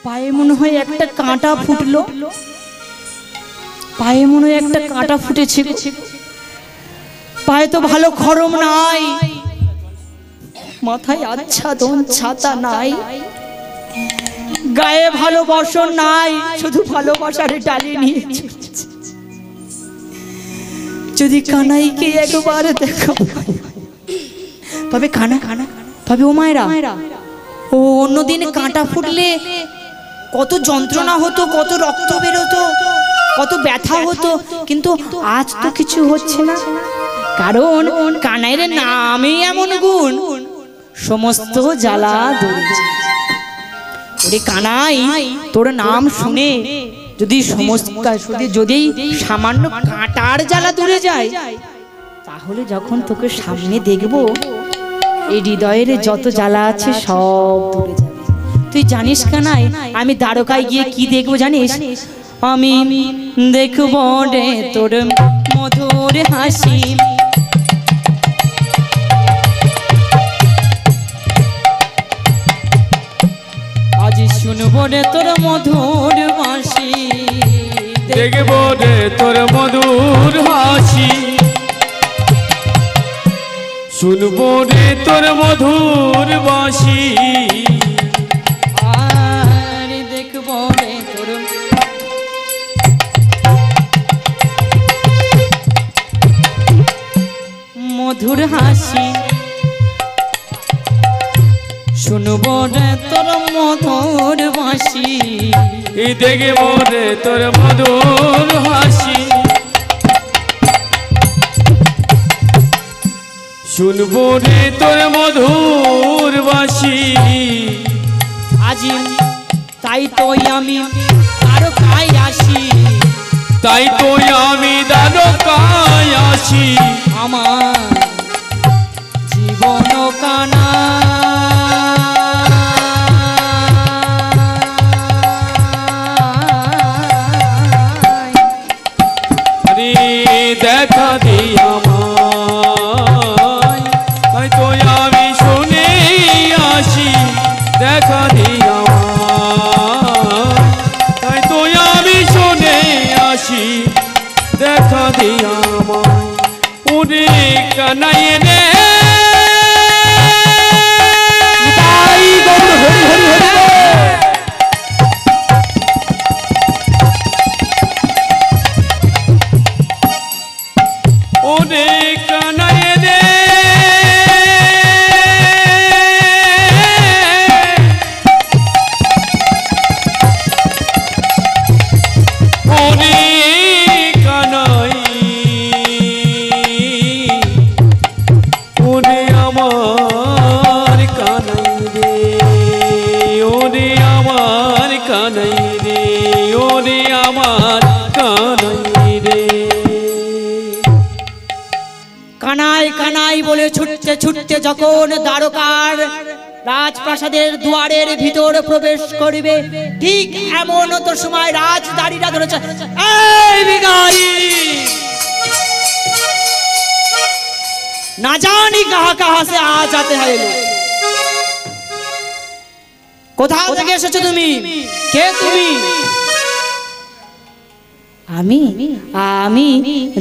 পায়ে মনে হয় একটা কাঁটা ফুটলো, পায়ে মনে হয় একটা কাঁটা ফুটেছে। পায়ে তো ভালো খরম নাই, মাথায় আচ্ছাদন ছাতা নাই, গায়ে ভালো বসন নাই, শুধু ভালোবাসার ডালি নিয়ে চলছে। যদি কানাইকে একবার দেখো, তবে কানা কানা তবে ও মায়েরা, ও অন্যদিন কাঁটা ফুটলে কত যন্ত্রণা হতো, কত রক্ত বেরোতো, কত ব্যথা হতো, কিন্তু আজ তো কিছু হচ্ছে না, কারণ কানাইয়ের নামে এমন গুণ, সমস্ত জ্বালা দূর। ওরে কানাই, তোর নাম শুনে যদি সমস্ত যদি সামান্য কাঁটার জ্বালা দূরে যায়, তাহলে যখন তোকে সামনে দেখবো এই হৃদয়ের যত জ্বালা আছে সব দূরে যাবে। তুই জানিস কানাই, আমি দ্বারকায় গিয়ে কি দেখবো জানিস? আমি দেখবো রে তোর মধুর হাসি, আজ শুনবো রে তোর মধুর হাসি, দেখবো রে তোর মধুর হাসি, শুনবো রে তোর মধুর বাঁশি, আর দেখবো রে তোর মধুর হাসি, শুনবো রে তোর মধুর বাঁশি, দেখবো রে তোর মধুর হাসি, শুনবো রে তোর মধুর বাঁশি। আজি তাই তো আমি দ্বারকায় আসি, তাই তো আমি দ্বারকায় আসি, আমার জীবন কানা দেখা দিই আমায়, তাই তো আমি শুনে আসি, দেখা দিই আমায়, তাই তো আমি শুনে আসি, দেখা দিই আমায়। ওরে কানাই রে ওরে কানাই রে, ওরে কানাই, ওরে আমার কানাই রে, ওরে আমার কানাই রে, ওরে আমার কানাই রে। কানাই কানাই বলে ছুটতে ছুটতে যখন দ্বারকার রাজপ্রাসাদের দুয়ারের ভিতর প্রবেশ করবে, ঠিক এমন তো সময় রাজদাড়িরা ধরেছে, এই ভিখারি, না জানি কাহা কাহা সে আজ আতে হয়, কোথা থেকে এসেছো তুমি? কে তুমি? আমি আমি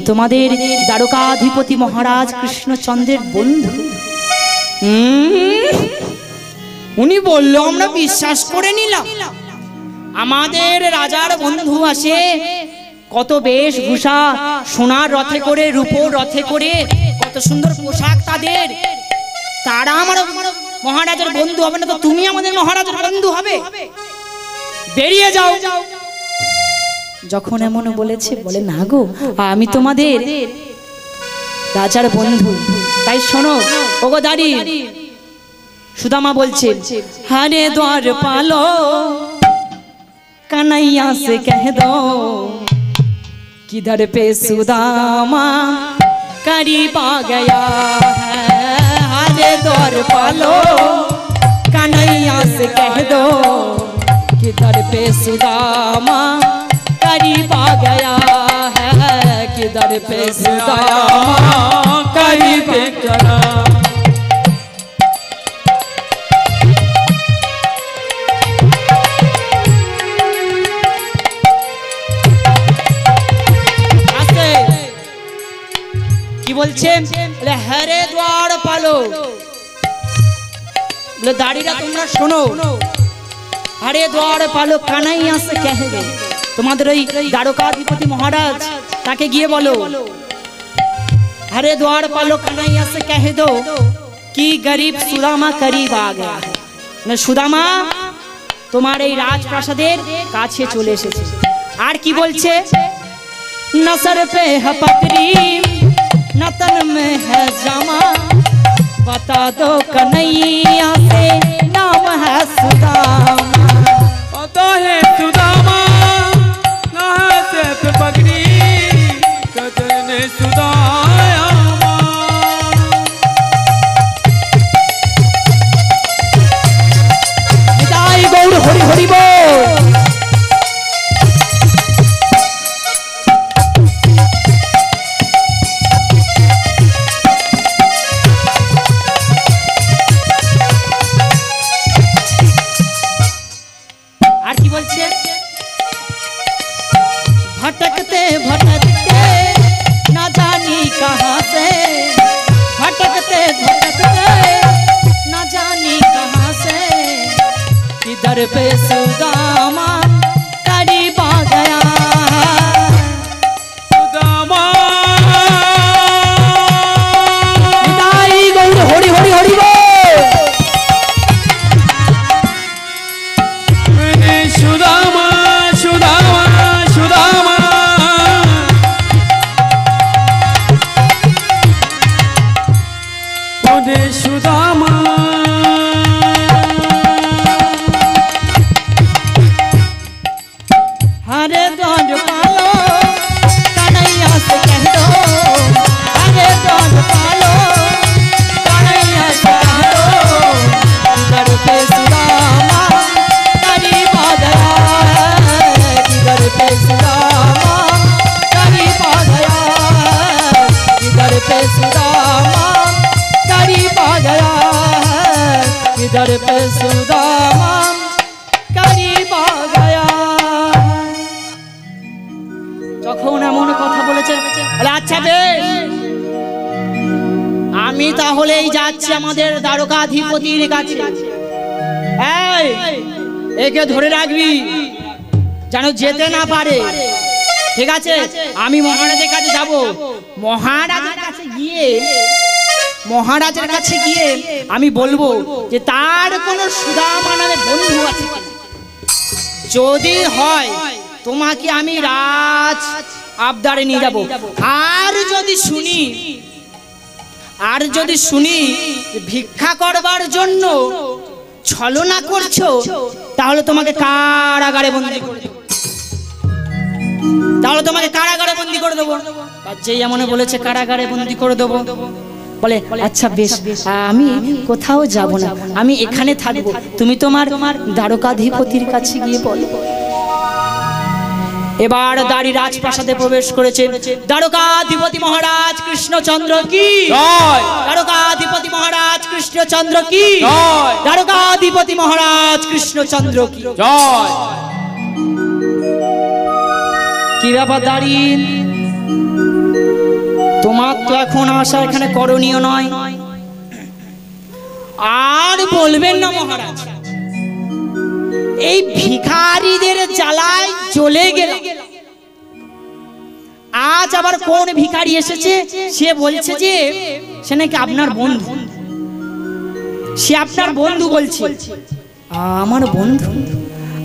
তোমাদের দ্বারকাধিপতি মহারাজ কৃষ্ণচন্দ্রের বন্ধু। উনি বললো, আমরা বিশ্বাস করে নিলাম, আমাদের রাজার বন্ধু আসে, কত বেশভূষা, সোনার রথে করে, রূপোর রথে করে, কত সুন্দর পোশাক তাদের, তারা আমার মহারাজের বন্ধু হবে না তো তুমি আমাদের মহারাজের বন্ধু হবে? বেরিয়ে যাও। যখন এমন বলেছে, বলে না গো, আমি তোমাদের রাজার বন্ধু, তাই শোনো ওগো দাঁড়ি। সুদামা বলছে, হারে দ্বার পালো कन्हैया से कह दो किधर पे सुदामा करीब आ गया है। हरे द्वार पालो कन्हैया से कह दो किधर पे सुदामा करीब आ गया है। किधर पे सुदामा करीब गया। বলছে? বলে হ্যাঁ রে দ্বার পালক। বলে দাড়িরা তোমরা শোনো, আরে দ্বার পালক কানাইয়া সে কহে, তোমাদের ওই দ্বারকাধিপতি মহারাজ তাকে গিয়ে বলো, अरे द्वार पालो कन्हैया से कह दो कि गरीब सुदामा करीब आ गया है। ना सुदामा তোমার এই রাজপ্রাসাদের কাছে চলে এসেছে। আর কি বলছে? नसर पे है पगड़ी न तन में है जामा, बता दो कन्हैया से नाम है सुदामा। पता है सुदामा ना है सिर्फ पगड़ी, कदर सुदाया गौर हरि हरि बोल। আর কি বলছে? भटकते भटकते ना जानी कहाँ से, भटकते भटकते ना जानी कहाँ से, किधर पे सुदामा करीब आ गया। सुदामा निताई गौर हरि हरि हरि बोल। सुदामा सुदामा सुदामा ओरे सुदामा हरे द्वार पालो कन्हैया से कह दो, हरे द्वार पालो कन्हैया से कह दो, किधर पे सुदामा करीब आ गया, किधर पे सुदामा करीब आ गया, किधर पे सुदामा करीब आ गया, किधर पे सुदामा करीब आ गया। যখন এমন কথা বলেছে, বলে আচ্ছা বেশ, আমি তাহলেই যাচ্ছি আমাদের দ্বারকাধিপতির কাছে। এই একে ধরে রাখবি যেন যেতে না পারে, ঠিক আছে? আমি মহারাজের কাছে যাব। মহারাজের কাছে গিয়ে আমি বলবো যে তার কোন সুদামা নামে বন্ধু আছে কিনা। যদি হয় তোমাকে আমি রাজ আবদারে নিয়ে যাব। আর যদি শুনি ভিক্ষা করবার জন্য ছলনা করছো, তাহলে তোমাকে কারাগারে বন্দী করে দেব, আর যেই এমন বলেছে কারাগারে বন্দী করে দেবো, বলে আচ্ছা বেশ, আমি কোথাও যাব না, আমি এখানে থাকবো, তুমি তোমার দ্বারকাধিপতির কাছে গিয়ে বলো। এবার দাঁড়ি রাজপ্রাসাদে প্রবেশ করেছে দ্বারকাধিপতি মহারাজ কৃষ্ণচন্দ্র কি জয়, দ্বারকাধিপতি মহারাজ কৃষ্ণচন্দ্র কি জয়, দ্বারকাধিপতি মহারাজ কৃষ্ণচন্দ্র কি জয়। কি ব্যাপার দাঁড়ি, তোমার তো এখন আসা এখানে করণীয় নয়। আর বলবেন না মহারাজ, এই ভিখারিদের জ্বালায় জ্বলে গেল। আজ আবার কোন ভিখারি এসেছে, সে বলছে যে সে নাকি আপনার বন্ধু, সে আপনার বন্ধু বলছে।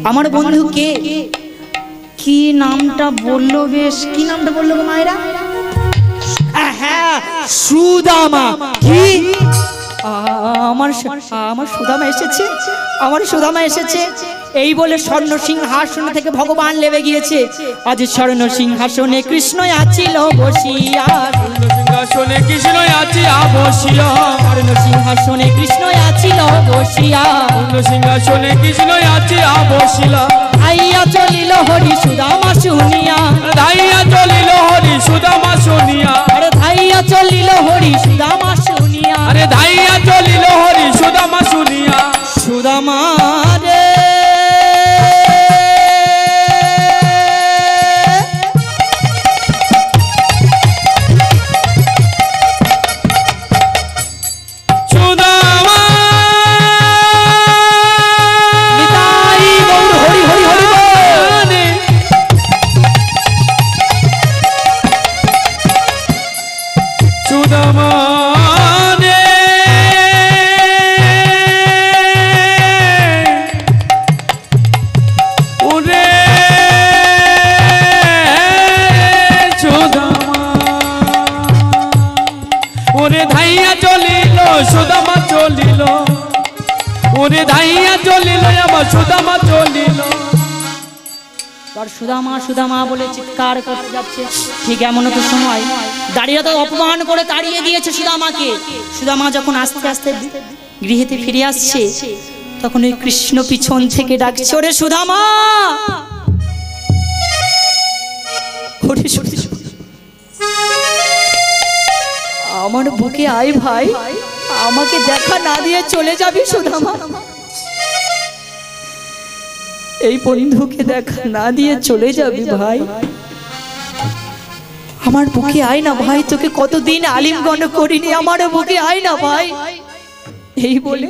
আমার বন্ধু কে? কি নামটা বললো, বেশ কি নামটা বললো গো মায়েরা? হ্যাঁ সুদামা। কি আমার সুদামা এসেছে এই বলে স্বর্ণ সিংহাসন থেকে ভগবান লেবে গিয়েছে। আজ স্বর্ণ সিংহাসনে কৃষ্ণ আছিল বসিয়া, সিংহাসনে কৃষ্ণ আছিল বসিয়া, স্বর্ণ সিংহাসনে কৃষ্ণ আছিল বসিয়া, সিংহাসনে কৃষ্ণ আছিল বসিলা। আইয়া চলিল হরি সুদামা শুনিয়া, ধাইয়া চলিল হরি সুদামা শুনিয়া, আরে ধাইয়া চলিল হরি সুদামা শুনিয়া, আরে ধাইয়া চলিল হরি সুদামা শুনিয়া। সুদামা রে ওরে ধাইয়া চলিল আমার সুদামা চলিল। আর সুদামা সুদামা বলে চিৎকার করতে যাচ্ছে। ঠিক এমন তো সময় দাঁড়িয়ে তো অপমান করে তাড়িয়ে দিয়েছে সুদামাকে। সুদামা যখন আস্তে আস্তে গৃহেতে ফিরে আসছে তখন ওই কৃষ্ণ পিছন থেকে ডাকছে, ওরে সুদামা, ওরে সুদামা, আমার বুকে আয় ভাই, আমাকে দেখা না দিয়ে চলে যাবি সুদামা, এই বন্ধুকে দেখা না দিয়ে চলে যাবি ভাই, আমার বুকে আয় না ভাই, তোকে কতদিন আলিঙ্গন করিনি, আমার বুকে আয় না ভাই। এই বলে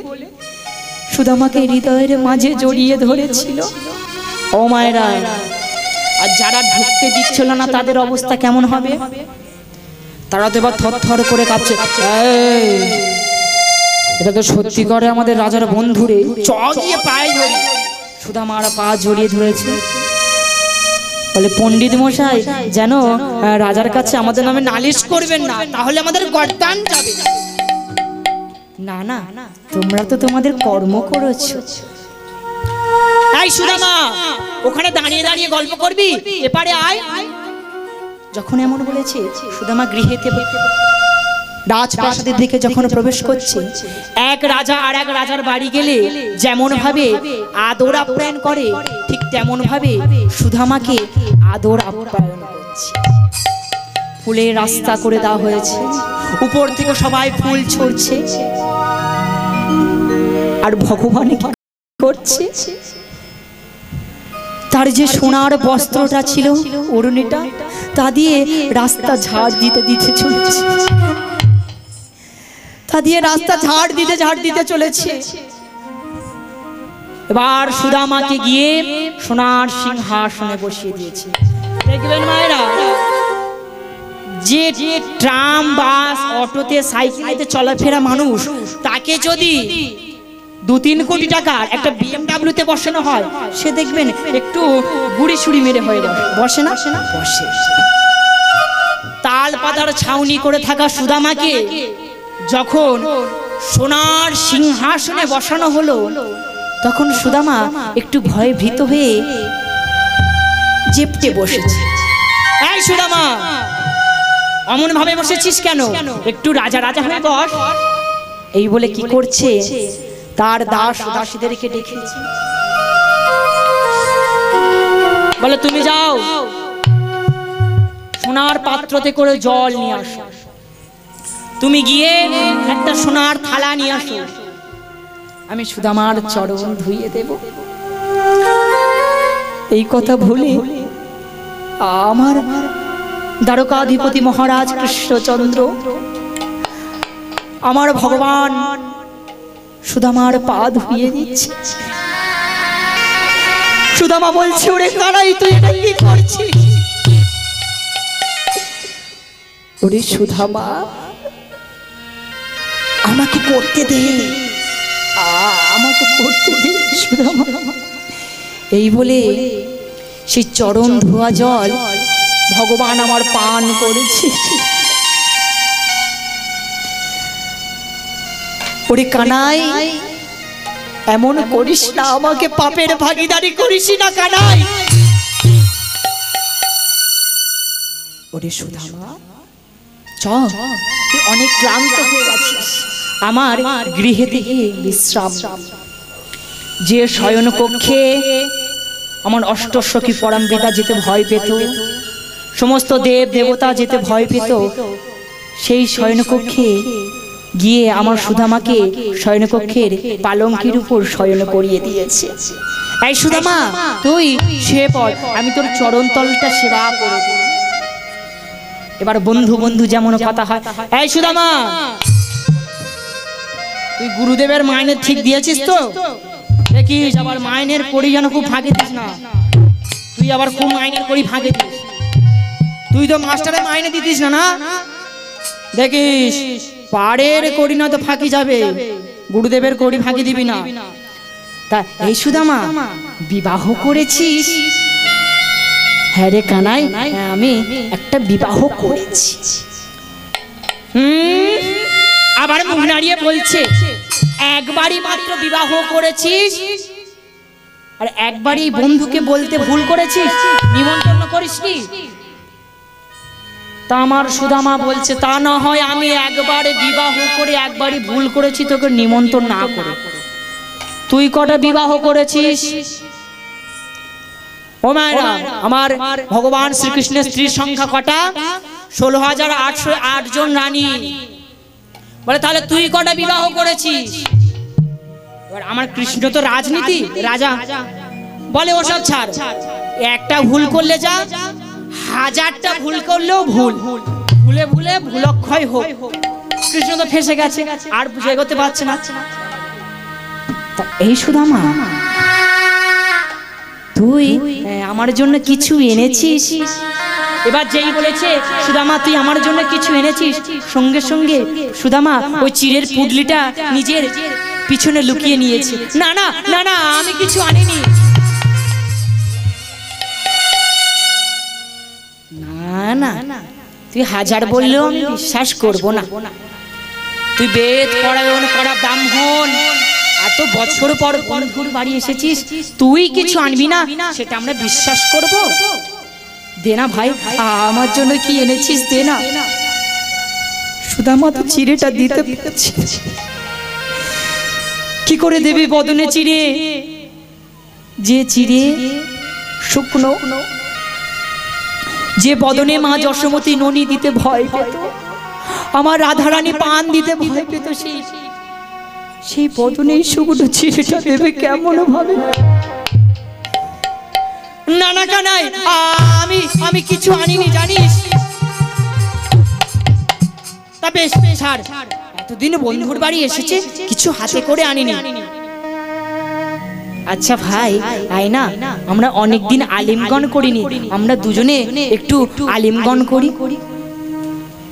সুদামাকে হৃদয়ের মাঝে জড়িয়ে ধরেছিল। ও মায়েরা, আর যারা ঢুকতে দিচ্ছিল না তাদের অবস্থা কেমন হবে? তারা তো এবার থরথর করে কাঁপছে। এটা তো সত্যি করে আমাদের রাজার বন্ধুরে, চ গিয়ে পায়ে ধরি। সুদামার পা জড়িয়ে ধরেছে, বলে পণ্ডিত মশাই যেন রাজার কাছে আমাদের নামে নালিশ করবেন না, তাহলে আমাদের গর্দান যাবে। না না, তোমরা তো তোমাদের কর্ম করেছো। এই সুদামা, ওখানে দাঁড়িয়ে দাঁড়িয়ে গল্প করবি, এপারে আয়। যখন এমন বলেছে সুদামা গৃহেতে রাজপ্রাসাদের দিকে যখন প্রবেশ করছে, এক রাজা আর এক রাজার বাড়ি গেলে যেমন ভাবে আদর আপ্যায়ন করে ঠিক তেমন ভাবে সুদামাকে আদর আপ্যায়ন করছে। ফুলের রাস্তা করে দেওয়া হয়েছে, উপর থেকে সবাই ফুল ছড়ছে। আর ভগবান কি করছে? তার যে সোনার বস্ত্রটা ছিল, ওড়নিটা, তা দিয়ে রাস্তা ঝাড় দিতে দিতে চলেছে, তা দিয়ে রাস্তা ঝাড় দিতে চলেছে। এবার সুদামাকে গিয়ে সোনার সিংহাসনে বসিয়ে দিয়েছে। দেখবেন মায়েরা, যে ট্রাম, বাস, অটোতে, সাইকেলে চলাফেরা মানুষ, তাকে যদি 2-3 কোটি টাকার একটা BMW তে বসানো হয়, সে দেখবেন একটু গুড়ি ছুড়ি মেরে হয়ে বসে না, বসে। তাল পাতার ছাউনি করে থাকা সুদামাকে যখন সোনার সিংহাসনে বসানো হলো, তখন সুদামা একটু ভয়ে ভীত হয়ে জেপটে বসেছে। এই সুদামা, অমন ভাবে বসেছিস কেন? একটু রাজা রাজা হয়ে বস। এই বলে কি করছে, তার দাস দাসীদেরকে ডেকেছে, বলে তুমি যাও সোনার পাত্রতে করে জল নিয়ে আসো, তুমি গিয়ে একটা সোনার থালা নিয়ে আসো, আমি সুদামার চরণ ধুইয়ে দেব। এই কথা ভুলে আমার দ্বারকাধিপতি মহারাজ কৃষ্ণচন্দ্র, আমার ভগবান সুদামার পা ধুইয়ে দিচ্ছে। সুদামা বলছে, ওরে কানাই, তুই এটা কি করছিস? ওরে সুদামা, আমাকে করতে দে, আমাকে করতে দে সুদামা। এই বলে সেই চরণ ধোয়া জল ভগবান আমার পান করেছে। ওরে কানাই, এমন করিস না, আমাকে পাপের ভাগীদারি করিস না কানাই। ওরে সুদামা, চল, তুই অনেক ক্লান্ত হয়ে গেছিস, আমার গৃহে থেকে বিশ্রাম। যে শয়ন কক্ষে আমার অষ্টসখী পরমপিতা যেতে ভয় পেত, সমস্ত দেব দেবতা যেতে ভয় পেত, সেই শয়নকক্ষে গিয়ে আমার সুদামাকে শয়নকক্ষের পালঙ্কের উপর শয়ন করিয়ে দিয়েছে। এই সুদামা, তুই শুয়ে পড়, আমি তোর চরণতলটা সেবা করব। এবার বন্ধু বন্ধু যেমন কথা হয়, এই সুদামা, তুই গুরুদেবের মাইনে ঠিক দিয়েছিস তো? দেখিস আবার মাইনের করি যেন খুব ফাঁকে দিস না, তুই আবার খুব মাইনের করি ফাঁকে দিস। তুই তো মাস্টারের মাইনে দিতিস না, না? দেখিস পাড়ের করি না তো ফাঁকি যাবে, গুরুদেবের করি ফাঁকি দিবি না। তা এই সুদামা, বিবাহ করেছিস? হ্যাঁ রে কানাই, আমি একটা বিবাহ করেছি। আবার মুখ নাড়িয়ে বলছে, একবারই মাত্র বিবাহ করেছিস, আর একবারই বন্ধুকে বলতে ভুল করেছিস, নিমন্ত্রণ করিসনি। তা আমার সুদামা বলছে, তা না হয় আমি একবারে বিবাহ করে একবারই ভুল করেছি তোকে নিমন্ত্রণ না করে। তুই কটা বিবাহ করেছিস? ও মায়েরা, আমার ভগবান শ্রীকৃষ্ণের স্ত্রীর সংখ্যা কটা? 16,808 জন রানী। বলে তাহলে তুই কটা বিবাহ করেছিস? এবার আমার কৃষ্ণ তো রাজনীতি রাজা, বলে ওসব ছাড়, একটা ভুল করলে যা, 1000টা ভুল করলেও ভুল, ভুলে ভুলে ভুলক্ষয় হোক। কৃষ্ণ তো ফেসে গেছে, আর বুঝে এগোতে পারছে না। এই সুদামা, তুই আমার জন্য কিছু এনেছিস? এবার যেই বলেছে সুদামা তুই আমার জন্য কিছু এনেছিস, সঙ্গে সঙ্গে সুদামা ওই চিড়ের পুডলিটা নিজের পিছনে লুকিয়ে নিয়েছে। না না না না, আমি কিছু আনিনি। না না, তুই 1000 বললেও আমি বিশ্বাস করব না। তুই বেদ পড়ায়ন করা ব্রাহ্মণ, এত বছর পর বন্ধুর বাড়ি এসেছিস, তুই কিছু আনবি না সেটা আমরা বিশ্বাস করব? দে না ভাই, আমার জন্য কি এনেছিস দে না। সুদামা তো চিড়েটা দিতে পারছে, কি করে দেবে বদনে চিড়ে? যে চিড়ে শুকনো, যে বদনে মা যশোমতী ননি দিতে ভয় পেত, আমার রাধারানী পান দিতে ভয় পেত, সেই বদনে শুকনো চিড়েটা দেবে কেমন ভাবে? না না কানাই, আমি কিছু আনিনি জানিস। তা বেশ ছাড়, এতদিন বন্ধুর বাড়ি এসেছে, কিছু হাতে করে আনিনি। আচ্ছা ভাই আয় না, আমরা অনেকদিন আলিমগণ করিনি, আমরা দুজনে একটু আলিমগণ করি।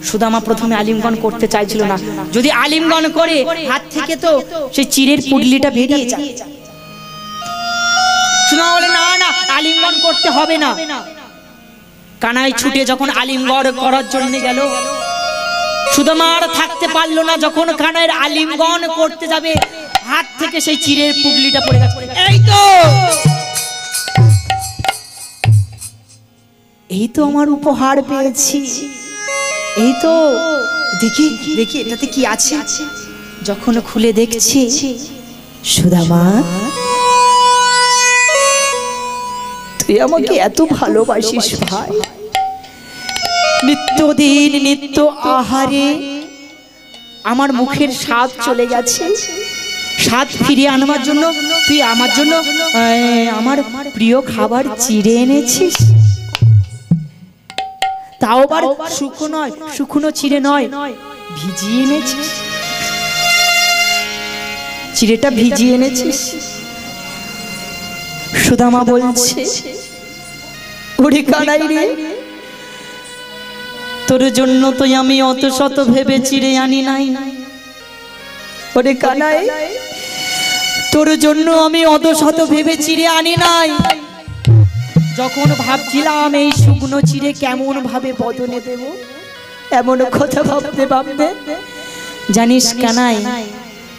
সুদামা প্রথমে আলিমগণ করতে চাইছিল না, যদি আলিমগণ করে হাত থেকে তো সেই চিড়ের পুডলিটা বেরিয়ে যায়। সুদামা বলে না না, আলিমগণ করতে হবে না। কানাই ছুটে যখন আলিমগণ করার জন্য গেল, সুদামা আর থাকতে পারলো না, যখন কানাইয়ের আলিমগণ করতে যাবে হাত থেকে সেই চিড়ের পুডলিটা পড়ে গেছে। এই তো আমার উপহার পেয়েছি, এই তো দেখি দেখি এটাতে কি আছে। যখন খুলে দেখছি, সুদামা তুই আমাকে এত ভালোবাসিস ভাই, নিত্যদিন নিত্য আহারে আমার মুখের স্বাদ চলে গেছে, স্বাদ ফিরিয়ে আনবার জন্য তুই আমার জন্য আমার প্রিয় খাবার চিড়ে এনেছিস। তাও আবার শুকনো চিড়ে নয়, ভিজিয়ে এনেছিস, চিড়েটা ভিজিয়ে এনেছিস। সুদামা বলছে, ওরে কানাই রে, তোর জন্য তো আমি অত শত ভেবে চিড়ে আনি নাই। ওরে কানাই, তোর জন্য আমি অত শত ভেবে চিড়ে আনি নাই। যখন ভাবছিলাম এই শুকনো চিড়ে কেমন ভাবে বদনে দেব, এমন কথা ভাবতে ভাবতে, জানিস কানাই,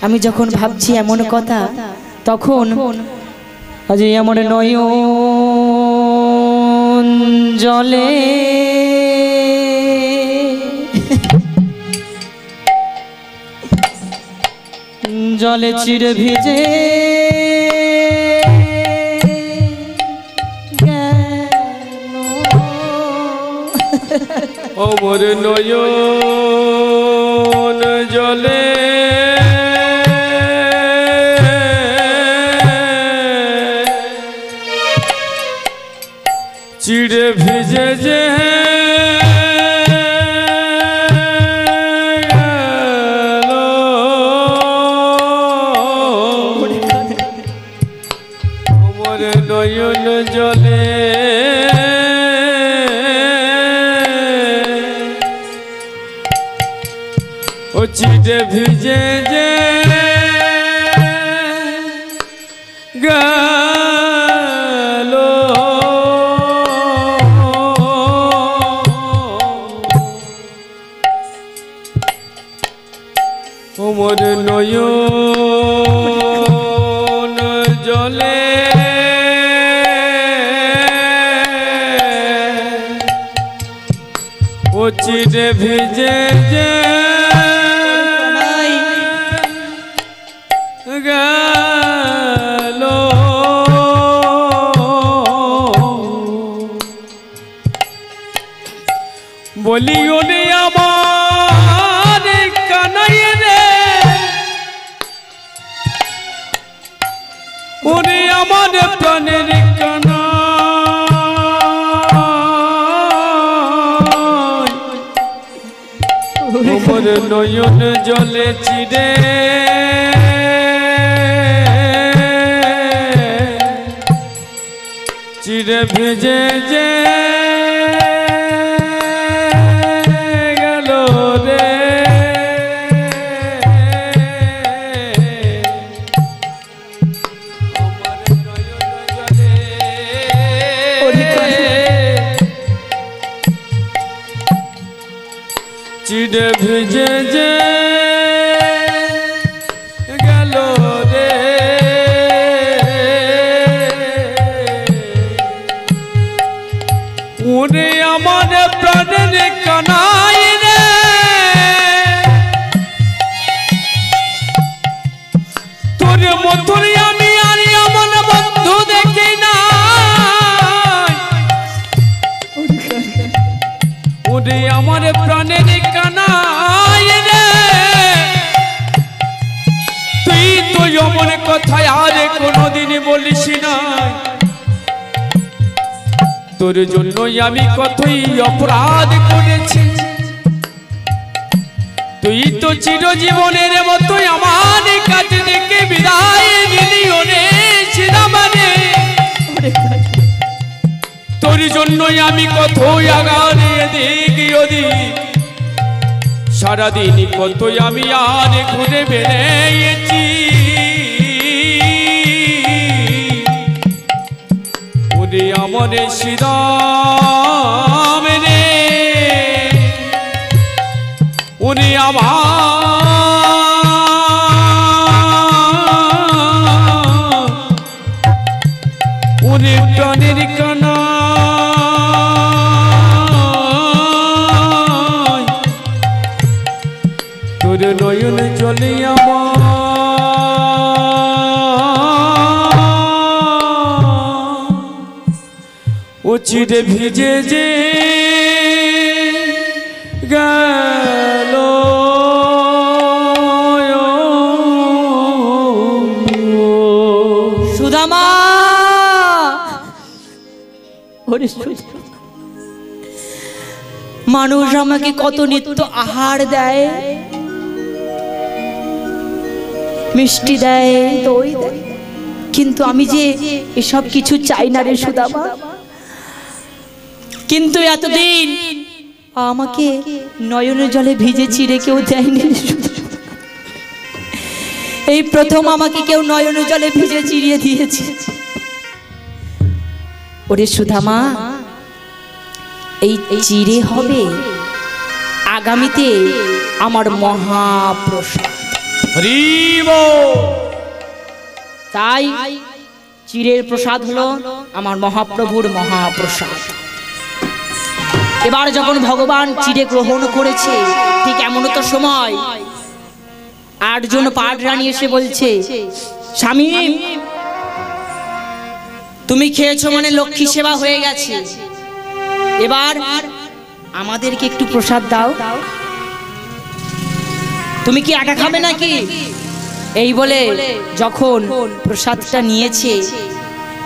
আমি যখন ভাবছি এমন কথা, তখন আজ আমার নয়ন জলে জলে চিড়ে ভিজে ওমর নয়ন জলে চিড়ে ভিজে যে ওমর নয়ন জলে ও চিড়ে ভিজে যে গেল ওমর নয়ন জলে ও চিরে ভিজে যে গেল বলিও রে আমার কানাই রে ওরে আমার প্রাণের কানা আমার নয়ন জলে চিরে চিরে ভেজে যে গেল রে আমার নয়ন জলে চিরে ভেজে যে গেল রে ওরে আমার প্রাণের কানাই রে তোর মতন আমি আর এমন বন্ধু দেখি না ওরে আমার প্রাণের কানাই রে তুই তো এমন কথা আর কোনোদিন বলিস না তোর জন্যই আমি কতই অপরাধ করেছি তুই তো চিরজীবনের মতোই আমার কাছে থেকে বিদায় দিলি ওরে সিদামানে তোর জন্যই আমি কতই আগানে দেখি ওদিক সারাদিন কতই আমি আর ঘুরে বেড়েছি ওরে আমার শ্রীরাম রে ওরে আমার ওরে প্রাণের কানা তোর নয়ন জলে আমার ও চিরে ভিজে যে গেল সুদামা মানুষ আমাকে কত নিত্য আহার দেয় মিষ্টি দেয় দই দেয় কিন্তু আমি যে এসব কিছু চাই না রে সুদামা কিন্তু এতদিন আমাকে নয়নের জলে ভিজে চিরে কেউ দেয়নি এই প্রথম আমাকে কেউ নয়নের জলে ভিজে চিরিয়ে দিয়েছে ওরে সুদামা এই চিরে হবে আগামীতে আমার মহাপ্রসাদ তাই চিরের প্রসাদ হলো আমার মহাপ্রভুর মহাপ্রসাদ এবার যখন ভগবান চিরে গ্রহণ করেছে ঠিক এমন তো সময় 8 জন পাট রানী এসে বলছে স্বামী তুমি খেয়েছো মানে লক্ষ্মী সেবা হয়ে গেছে এবার আমাদেরকে একটু প্রসাদ দাও তুমি কি একা খাবে নাকি এই বলে যখন প্রসাদটা নিয়েছে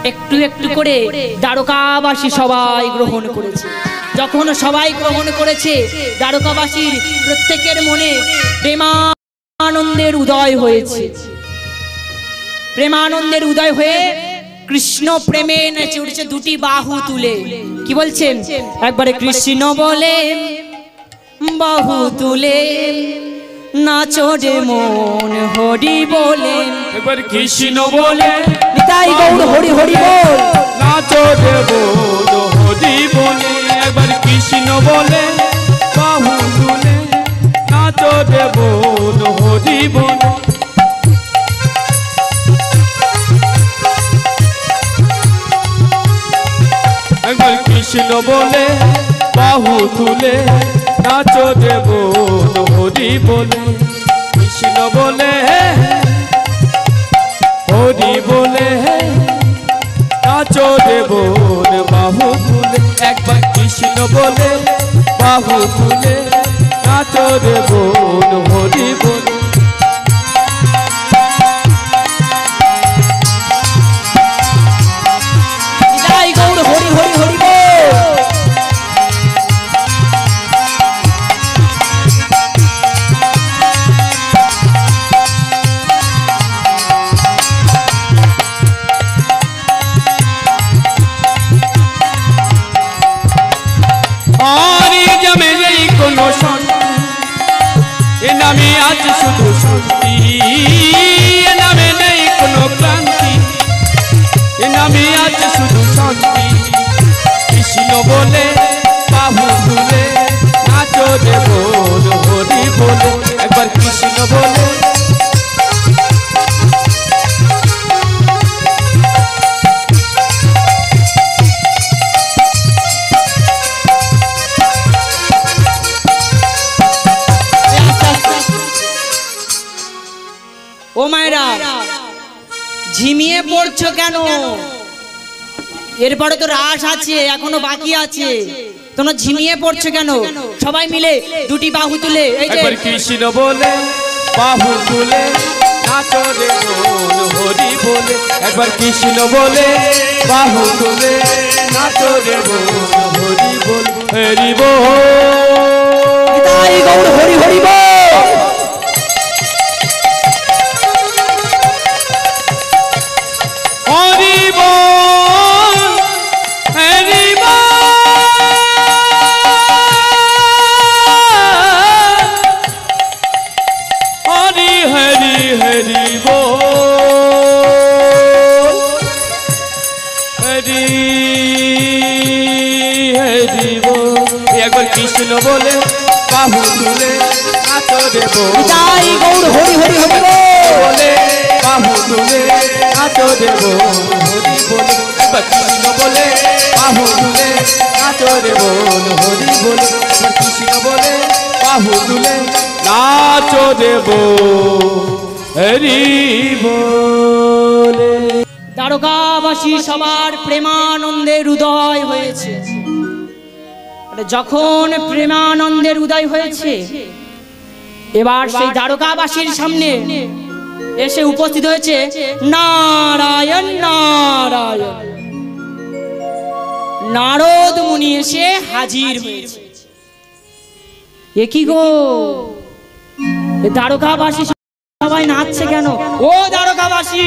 একটু একটু করে দ্বারকাবাসী সবাই গ্রহণ করেছে যখন সবাই গ্রহণ করেছে দ্বারকাবাসীর প্রত্যেকের মনে প্রেমানন্দের উদয় হয়েছে প্রেমানন্দের উদয় হয়ে কৃষ্ণ প্রেমে নেচে উঠেছে দুটি বাহু তুলে কি বলছেন একবারে কৃষ্ণ বলে বাহু তুলে নাচো রে মন হরি বলে একবার কৃষ্ণ বলে নিতাই গৌর হরি হরি বল নাচো রে মন হরি বলে একবার কৃষ্ণ বলে বাহু তুলে নাচো রে মন হরি বলে কৃষ্ণ বলে বাহু তুলে নাচো রে বোন হরি বলে কৃষ্ণ বলে হরি বলে নাচো রে বোন বাহু তুলে একবার কৃষ্ণ বলে বাহু তুলে নাচো রে বোন হরি বলে হরি হরি হরি বল। কোনো শান্তি এ নামে আজ শুধু শান্তি এ নামে নেই কোনো ক্লান্তি এ নামে আজ শুধু শান্তি কৃষ্ণ বলে বাহু তুলে নাচো রে বোন হরি বলে একবার কৃষ্ণ বলে ও মায়েরা ঝিমিয়ে পড়ছো কেন? এরপরে তো রাস আছে, এখনো বাকি আছে, তোমরা ঝিমিয়ে পড়ছো কেন? সবাই মিলে দুটি বাহু তুলে এই যে একবার কৃষ্ণ বলে বাহু তুলে নাচো রে বোন হরি বলে একবার কৃষ্ণ বলে বাহু তুলে নাচো রে বোন হরি বল হরি বল তাই গৌর হরি হরি বল। হরি বল হরি বল হরি হরি হরি বল হরি হরি বল একবার কৃষ্ণ বলে বাহু তুলে নাচো রে বোন তাই গৌর হরি হরি হরি বলে বাহু তুলে নাচো রে বোন হরি বলে একবার কৃষ্ণ বলে বাহু তুলে নাচো রে বোন হরি বলে একবার কৃষ্ণ বলে বাহু তুলে নাচো রে বোন হরি বলে। দ্বারকাবাসী সবার প্রেমানন্দের উদয় হয়েছে। যখন প্রেমানন্দের উদয় হয়েছে এবার সেই দ্বারকাবাসীর সামনে এসে উপস্থিত হয়েছে নারায়ণ নারায়ণ। নারদ মুনি এসে হাজির হয়েছে। এ কি গো, দ্বারকাবাসী সবাই নাচছে কেন? ও দ্বারকাবাসী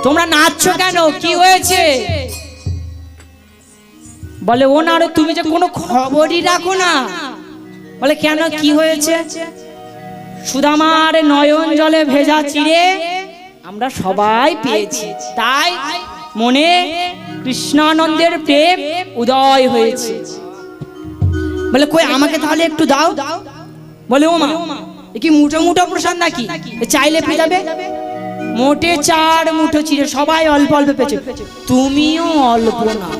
তোমরা নাচছো কেন, কি হয়েছে? বলে ও নারদ তুমি যে কোনো খবরই রাখো না। বলে কেন, কি হয়েছে? সুদামার নয়ন জলে ভেজা চিড়ে আমরা সবাই পেয়েছি, তাই মনে কৃষ্ণানন্দের প্রেম উদয় হয়েছে। বলে কই আমাকে তাহলে একটু দাও। বলে ও মা এ কি মুঠো মুঠো প্রসাদ নাকি, চাইলে পেয়ে যাবে? মোটে 4 মুঠো চিড়ে, সবাই অল্প অল্প পেয়েছে, তুমিও অল্প না।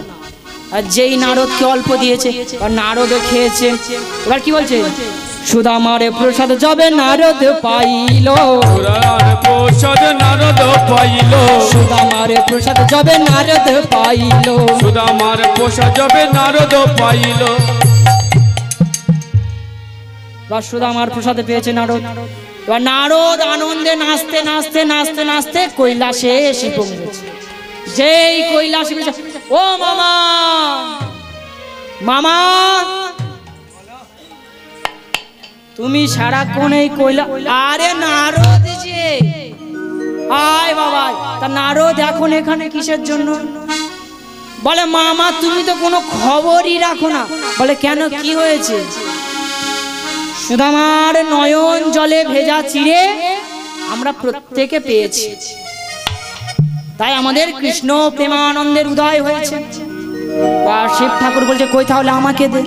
আর যেই নারদকে অল্প দিয়েছে আর নারদও খেয়েছে। এবার কি বলছে? সুদামারে প্রসাদ যাবে নারদ পাইল, প্রসাদ নারদ পাইল, সুদামারে প্রসাদ যাবে নারদ পাইল, সুদামার প্রসাদ যাবে নারদ পাইল। বা সুদামার প্রসাদ পেয়েছে নারদ। এবার নারদ আনন্দে নাচতে নাচতে নাচতে নাচতে কৈলাসে এসে পৌঁছেছে। যেই কৈলাসে ও মামা মামা তুমি সারাক্ষণ এই আরে নারদ যে আয় বাবা, তা নারদ এখন এখানে কিসের জন্য? বলে মামা তুমি তো কোনো খবরই রাখো না। বলে কেন, কি হয়েছে? সুদামার নয়ন জলে ভেজা চিড়ে আমরা প্রত্যেকে পেয়েছি, তাই আমাদের কৃষ্ণ প্রেমানন্দের উদয় হয়েছে। আর শিব ঠাকুর বলছে কই তাহলে আমাকে দে।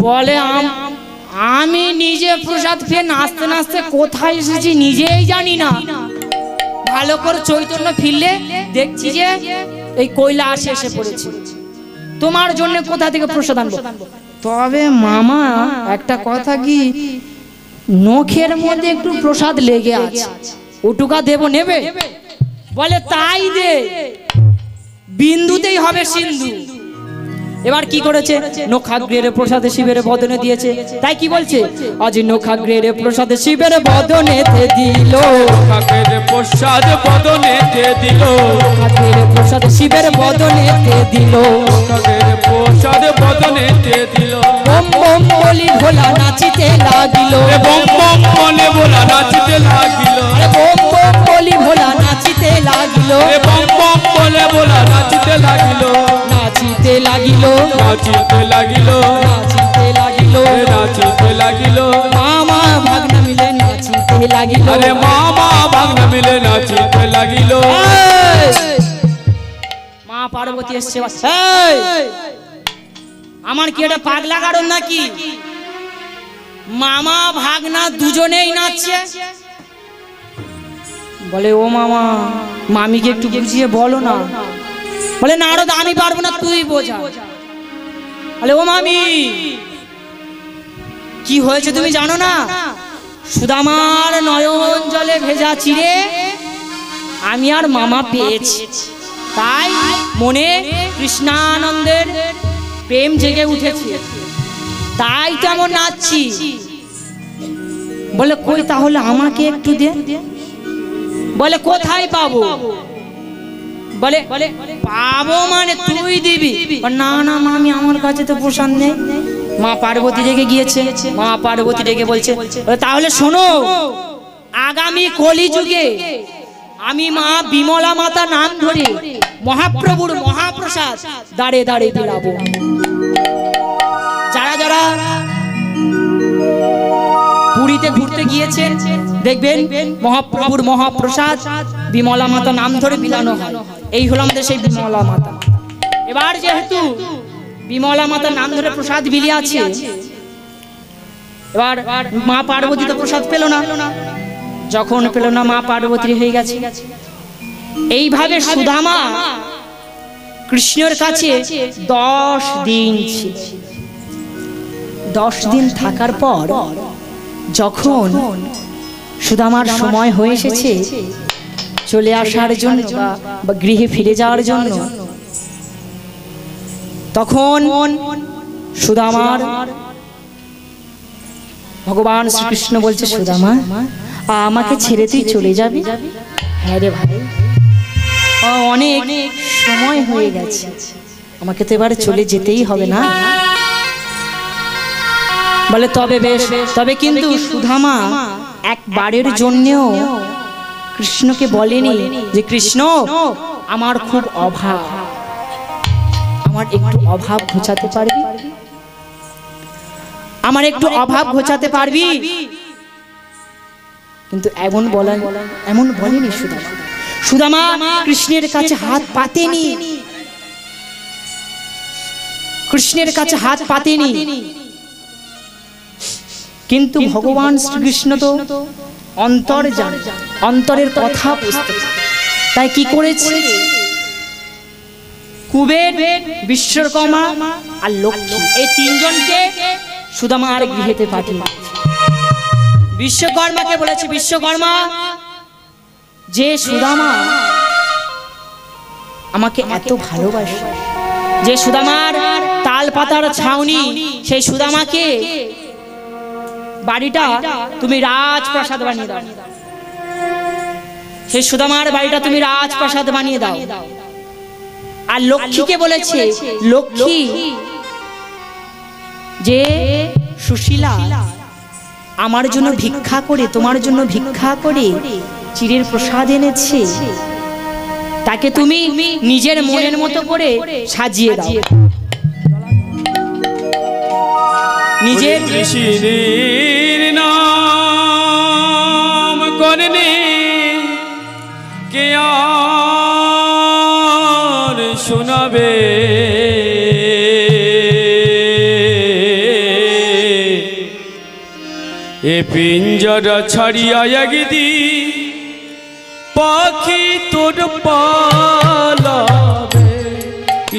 বলে আমি নিজে প্রসাদ পেয়ে নাচতে নাচতে কোথায় এসেছি নিজেই জানি না। ভালো করে চৈতন্য ফিরলে দেখছি যে এই কৈলাসে এসে পড়েছি, তোমার জন্য কোথা থেকে প্রসাদ আনবো? তবে মামা একটা কথা কি, নখের মধ্যে একটু প্রসাদ লেগে আছে, ওটুকা দেবো, নেবে? বলে তাই দে, বিন্দুতেই হবে সিন্ধু। এবার কি করেছে, নখাগ্রের প্রসাদে শিবের বদনে দিয়েছে। তাই কি বলছে, আজ নখাগ্রের প্রসাদে শিবের বদনে দিল, নখাগ্রের প্রসাদ বদনে দিল, নখাগ্রের প্রসাদ শিবের বদনে দিল, নখাগ্রের প্রসাদ বদনে দিল। বম বম বলি ভোলা নাচিতে লাগিল, বম বম বলে ভোলা নাচিতে লাগিল, বম বম বলি ভোলা নাচিতে লাগিল, বম বম বলে ভোলা নাচিতে লাগিল, নাচিতে লাগিল, নাচিতে লাগিল, নাচিতে লাগিল, নাচিতে লাগিল। মামা ভাগ্না মিলে নাচিতে লাগিল, আরে মামা ভাগ্না মিলে নাচিতে লাগিল। মা পার্বতী এসছে, আমার কি এটা পাগলা কারণ নাকি? মামা ভাগনা দুজনেই নাচছে। বলে ও মামা, মামিকে একটু বুঝিয়ে বলো না। বলে নারদ আমি পারবো না, তুই বোঝা। বলে ও মামি কি হয়েছে তুমি জানো না? সুদামার নয়ন জলে ভেজা চিড়ে আমি আর মামা পেয়েছি, তাই মনে কৃষ্ণানন্দের প্রেম জেগে উঠেছে, তাই তেমন নাচছি। বলে কই তাহলে আমাকে একটু দে। বলে কোথায় পাবো? বলে পাবো মানে তুই দিবি। না না মামি আমার কাছে তো প্রসাদ নেই। মা পার্বতী রেগে গিয়েছে। মা পার্বতী রেগে বলছে তাহলে শোনো, আগামী কলিযুগে আমি মা বিমলা মাতা নাম ধরে মহাপ্রভুর মহাপ্রসাদ দাঁড়ে দাঁড়ে বিলাবো। যারা যারা পুরীতে ঘুরতে গিয়েছেন দেখবেন মহাপ্রভুর মহাপ্রসাদ বিমলা মাতা নাম ধরে বিলানো হয়। এই হলো আমাদের সেই বিমলা মাতা। এবার যেহেতু বিমলা মাতা নাম ধরে প্রসাদ বিলিয়ে আছে, এবার মা পার্বতী তো প্রসাদ পেল না। যখন পেল না, মা পার্বতী হয়ে গেছে। এইভাবে সুদামা কৃষ্ণের কাছে 10 দিন ছিল। 10 দিন থাকার পর যখন সুদামার সময় হয়ে এসেছে চলে আসার জন্য বা গৃহে ফিরে যাওয়ার জন্য, তখন সুদামার ভগবান শ্রীকৃষ্ণ বলছে, সুদামা আমাকে ছেড়ে তুই চলে যাবি? হ্যাঁ রে ভাই, অনেক সময় হয়ে গেছে, আমাকে তো এবার চলে যেতেই হবে না। বলে তবে বেশ, তবে কিন্তু সুদামা একবারের জন্যও কৃষ্ণকে বলেনি যে কৃষ্ণ আমার খুব অভাব, আমার একটু অভাব ঘোচাতে পারবি? আমার একটু অভাব ঘোচাতে পারবি? কিন্তু এমন বলেনি সুদামা। সুদামা কৃষ্ণের কাছে হাত পাতেনি, কৃষ্ণের কাছে হাত পাতেনি। কিন্তু ভগবান শ্রীকৃষ্ণ তো অন্তর জানে, অন্তরের কথা বুঝতে, তাই কি করেছে? কুবের, বিশ্বকর্মা আর লক্ষ্মী, এই 3 জনকে সুদামার গৃহেতে পাঠিয়ে বিশ্বকর্মাকে বলেছে, বিশ্বকর্মা যে সুদামা আমাকে এত ভালোবাসে, যে সুদামার তাল পাতার ছাউনি, সেই সুদামাকে বাড়িটা তুমি রাজপ্রাসাদ বানিয়ে দাও। সেই সুদামার বাড়িটা তুমি রাজপ্রাসাদ বানিয়ে দাও। আর লক্ষ্মীকে বলেছে, লক্ষ্মী যে সুশীলা আমার জন্য ভিক্ষা করে, তোমার জন্য ভিক্ষা করে চিড়ের প্রসাদ এনেছে, তাকে তুমি নিজের মনের মতো করে সাজিয়ে দাও। নিজের কৃষ্ণের নাম করনে কে আর শোনাবে, এ পিঞ্জরা ছাড়িয়া একদিন পাখি তোর পালাবে।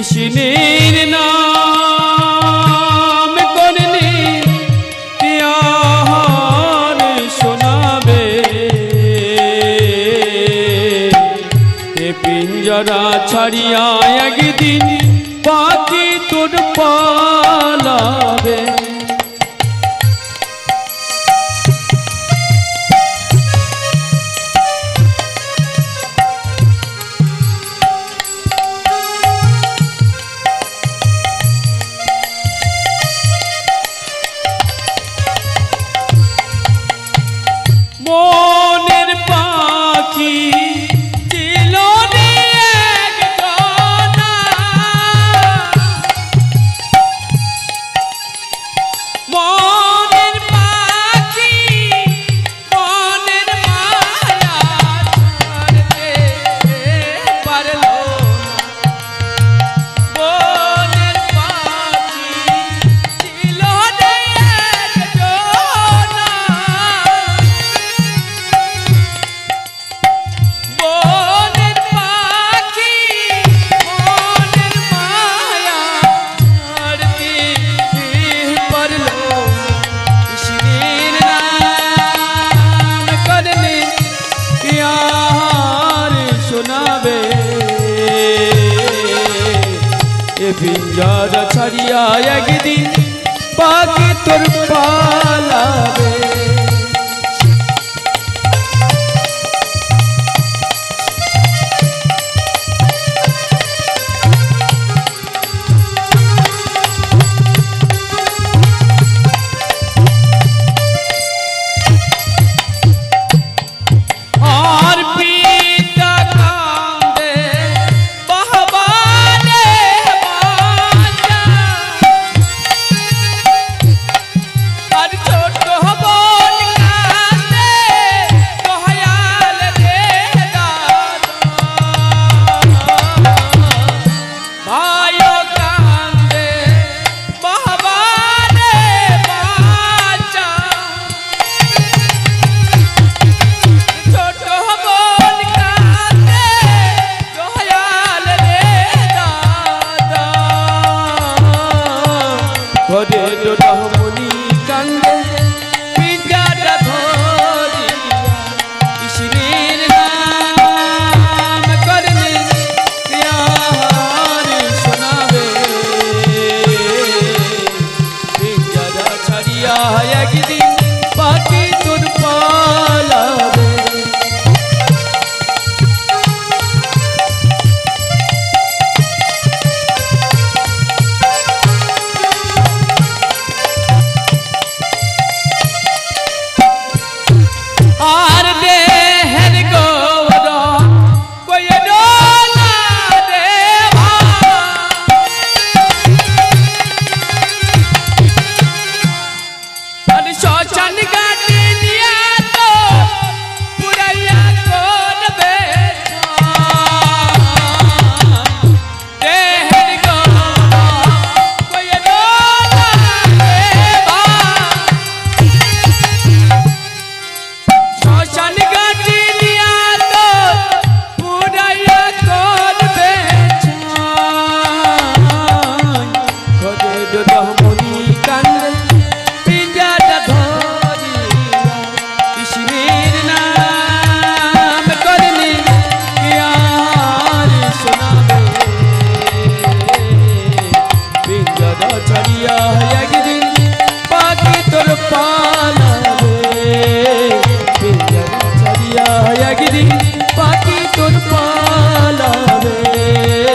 কৃষ্ণের নাম করলে আর শোনাবে এ পিঞ্জরা ছাড়িয়া একদিন পাখি তোর পালাবে মনের পাখি ছিল একজনা মনের পাখি মনের মায়া ছাড়তে পারল মনের পাখি ছিল একজনা মনের পাখি মনের মায়া ছাড়তে পারল কৃষ্ণের নাম করলে আর শোনাবে এ পিঞ্জরা ছাড়িয়া একদিন পাখি তোর পালাবে